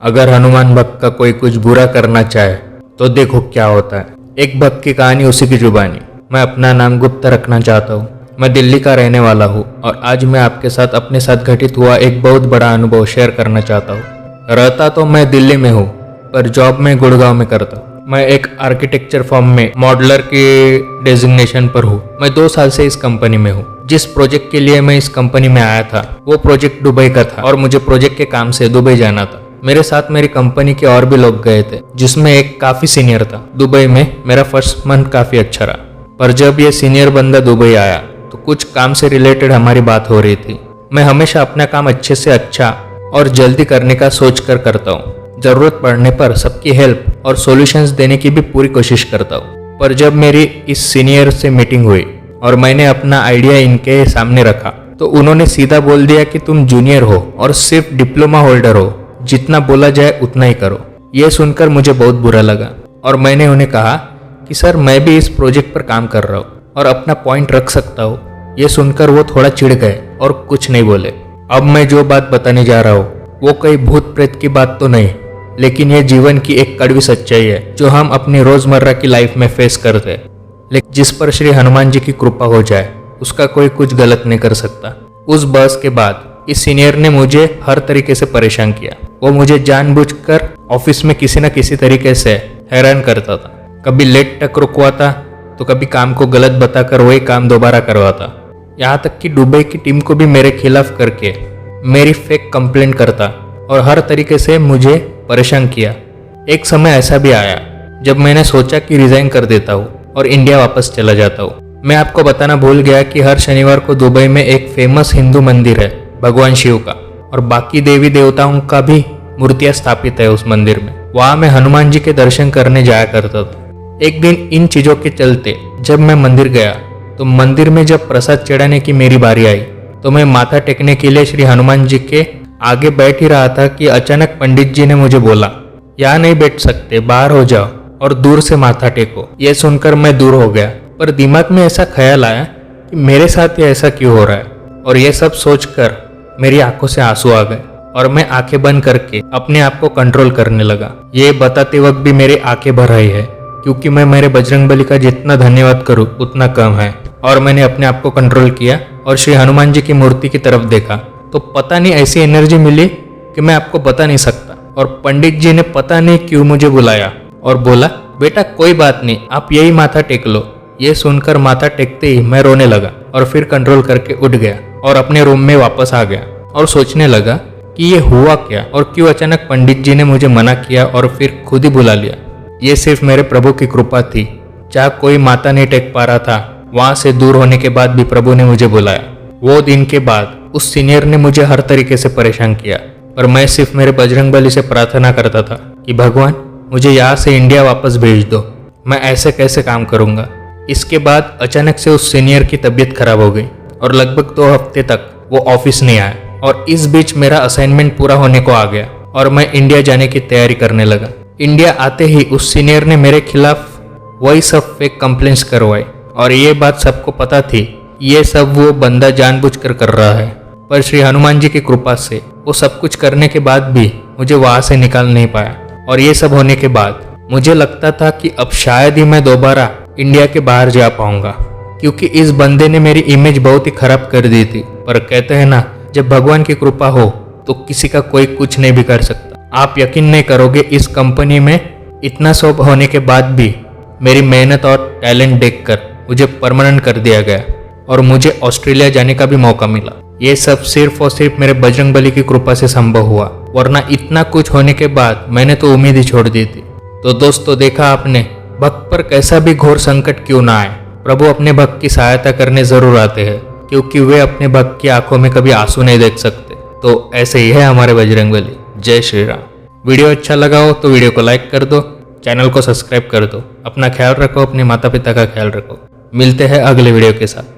अगर हनुमान भक्त का कोई कुछ बुरा करना चाहे तो देखो क्या होता है। एक भक्त की कहानी, उसी की जुबानी। मैं अपना नाम गुप्त रखना चाहता हूँ। मैं दिल्ली का रहने वाला हूँ और आज मैं आपके साथ अपने साथ घटित हुआ एक बहुत बड़ा अनुभव शेयर करना चाहता हूँ। रहता तो मैं दिल्ली में हूँ पर जॉब में गुड़गांव में करता हूँ। मैं एक आर्किटेक्चर फर्म में मॉडलर के डेजिग्नेशन पर हूँ। मैं 2 साल से इस कंपनी में हूँ। जिस प्रोजेक्ट के लिए मैं इस कंपनी में आया था वो प्रोजेक्ट दुबई का था और मुझे प्रोजेक्ट के काम से दुबई जाना था। मेरे साथ मेरी कंपनी के और भी लोग गए थे जिसमें एक काफी सीनियर था। दुबई में मेरा फर्स्ट मंथ काफी अच्छा रहा, पर जब ये सीनियर बंदा दुबई आया तो कुछ काम से रिलेटेड हमारी बात हो रही थी। मैं हमेशा अपना काम अच्छे से अच्छा और जल्दी करने का सोच कर करता हूँ। जरूरत पड़ने पर सबकी हेल्प और सॉल्यूशंस देने की भी पूरी कोशिश करता हूँ। पर जब मेरी इस सीनियर से मीटिंग हुई और मैंने अपना आइडिया इनके सामने रखा तो उन्होंने सीधा बोल दिया कि तुम जूनियर हो और सिर्फ डिप्लोमा होल्डर हो, जितना बोला जाए उतना ही करो। यह सुनकर मुझे बहुत बुरा लगा और मैंने उन्हें कहा कि सर मैं भी इस प्रोजेक्ट पर काम कर रहा हूँ और अपना पॉइंट रख सकता हूँ। ये सुनकर वो थोड़ा चिढ़ गए और कुछ नहीं बोले। अब मैं जो बात बताने जा रहा हूँ वो कोई भूत प्रेत की बात तो नहीं, लेकिन ये जीवन की एक कड़वी सच्चाई है जो हम अपनी रोजमर्रा की लाइफ में फेस करते हैं। लेकिन जिस पर श्री हनुमान जी की कृपा हो जाए उसका कोई कुछ गलत नहीं कर सकता। उस बहस के बाद इस सीनियर ने मुझे हर तरीके से परेशान किया। वो मुझे जानबूझकर ऑफिस में किसी न किसी तरीके से हैरान करता था। कभी लेट तक रुकवाता तो कभी काम को गलत बताकर वही काम दोबारा करवाता। यहाँ तक कि दुबई की टीम को भी मेरे खिलाफ करके मेरी फेक कंप्लेंट करता और हर तरीके से मुझे परेशान किया। एक समय ऐसा भी आया जब मैंने सोचा कि रिजाइन कर देता हूँ और इंडिया वापस चला जाता हूँ। मैं आपको बताना भूल गया कि हर शनिवार को दुबई में एक फेमस हिंदू मंदिर है भगवान शिव का, और बाकी देवी देवताओं का भी मूर्तियां स्थापित है उस मंदिर में। वहां मैं हनुमान जी के दर्शन करने जाया करता था। एक दिन इन चीजों के चलते जब मैं मंदिर गया तो मंदिर में जब प्रसाद चढ़ाने की मेरी बारी आई तो मैं माथा टेकने के लिए श्री हनुमान जी के आगे बैठ ही रहा था कि अचानक पंडित जी ने मुझे बोला, यहाँ नहीं बैठ सकते, बाहर हो जाओ और दूर से माथा टेको। यह सुनकर मैं दूर हो गया, पर दिमाग में ऐसा ख्याल आया कि मेरे साथ ये ऐसा क्यों हो रहा है, और यह सब सोचकर मेरी आंखों से आंसू आ गए और मैं आंखें बंद करके अपने आप को कंट्रोल करने लगा। ये बताते वक्त भी मेरी आंखें भर आई है क्योंकि मैं मेरे बजरंगबली का जितना धन्यवाद करूं उतना कम है। और मैंने अपने आप को कंट्रोल किया और श्री हनुमान जी की मूर्ति की तरफ देखा तो पता नहीं ऐसी एनर्जी मिली कि मैं आपको बता नहीं सकता। और पंडित जी ने पता नहीं क्यों मुझे बुलाया और बोला, बेटा कोई बात नहीं, आप यही माथा टेक लो। ये सुनकर माथा टेकते ही मैं रोने लगा और फिर कंट्रोल करके उठ गया और अपने रूम में वापस आ गया और सोचने लगा कि ये हुआ क्या और क्यों अचानक पंडित जी ने मुझे मना किया और फिर खुद ही बुला लिया। ये सिर्फ मेरे प्रभु की कृपा थी। जहाँ कोई माथा नहीं टेक पा रहा था वहां से दूर होने के बाद भी प्रभु ने मुझे बुलाया। वो दिन के बाद उस सीनियर ने मुझे हर तरीके से परेशान किया, पर मैं सिर्फ मेरे बजरंगबली से प्रार्थना करता था कि भगवान मुझे यहाँ से इंडिया वापस भेज दो, मैं ऐसे कैसे काम करूँगा। इसके बाद अचानक से उस सीनियर की तबीयत खराब हो गई और लगभग 2 हफ्ते तक वो ऑफिस नहीं आया। और इस बीच मेरा असाइनमेंट पूरा होने को आ गया और मैं इंडिया जाने की तैयारी करने लगा। इंडिया आते ही उस सीनियर ने मेरे खिलाफ वही सब फेक कंप्लेंट्स करवाए और ये बात सबको पता थी। ये सब वो बंदा जानबूझकर कर रहा है, पर श्री हनुमान जी की कृपा से वो सब कुछ करने के बाद भी मुझे वहां से निकाल नहीं पाया। और ये सब होने के बाद मुझे लगता था कि अब शायद ही मैं दोबारा इंडिया के बाहर जा पाऊंगा, क्योंकि इस बंदे ने मेरी इमेज बहुत ही खराब कर दी थी। पर कहते हैं ना, जब भगवान की कृपा हो तो किसी का कोई कुछ नहीं भी कर सकता। आप यकीन नहीं करोगे, इस कंपनी में इतना सब होने के बाद भी मेरी मेहनत और टैलेंट देखकर मुझे परमानेंट कर दिया गया और मुझे ऑस्ट्रेलिया जाने का भी मौका मिला। ये सब सिर्फ और सिर्फ मेरे बजरंगबली की कृपा से संभव हुआ, वरना इतना कुछ होने के बाद मैंने तो उम्मीद ही छोड़ दी थी। तो दोस्तों, देखा आपने, भक्त पर कैसा भी घोर संकट क्यों ना आए, प्रभु अपने भक्त की सहायता करने जरूर आते हैं, क्योंकि वे अपने भक्त की आंखों में कभी आंसू नहीं देख सकते। तो ऐसे ही है हमारे बजरंगबली। जय श्री राम। वीडियो अच्छा लगा हो तो वीडियो को लाइक कर दो, चैनल को सब्सक्राइब कर दो। अपना ख्याल रखो, अपने माता पिता का ख्याल रखो। मिलते हैं अगले वीडियो के साथ।